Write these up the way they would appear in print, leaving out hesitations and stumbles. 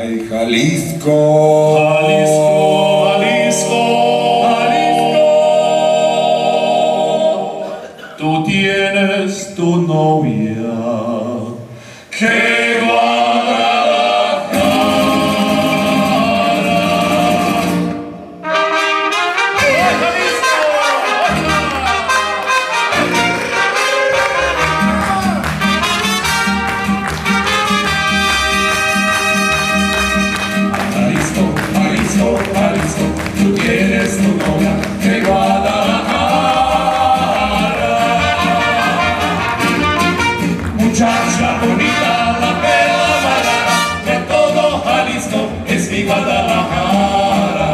Ay, Jalisco. Jalisco, Jalisco, Jalisco. Tú tienes tu novia que Guadalajara. ¡Ay, Jalisco! Jalisco, Jalisco, Jalisco, tú tienes tu novia que Guadalajara. Muchacha bonita, la perla barata de todo Jalisco es mi Guadalajara.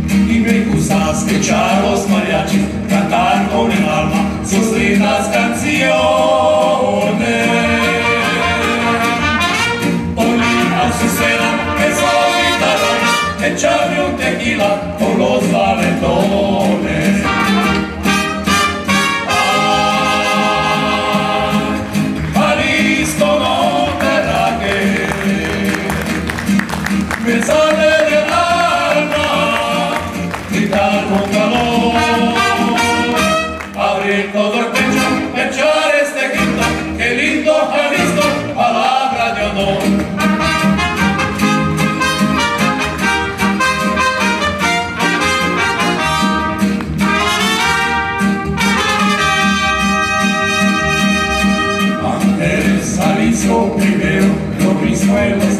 Y me gustas escuchar los mariachis cantar con el alma sus lindas canciones. Echarme un tequila con los valentones. Ay, Jalisco, no te rajes, me sale del alma gritar con calor, abrir todo el pecho, echar este grito, qué lindo Jalisco, palabra de honor. Jalisco primero, lo mismo en los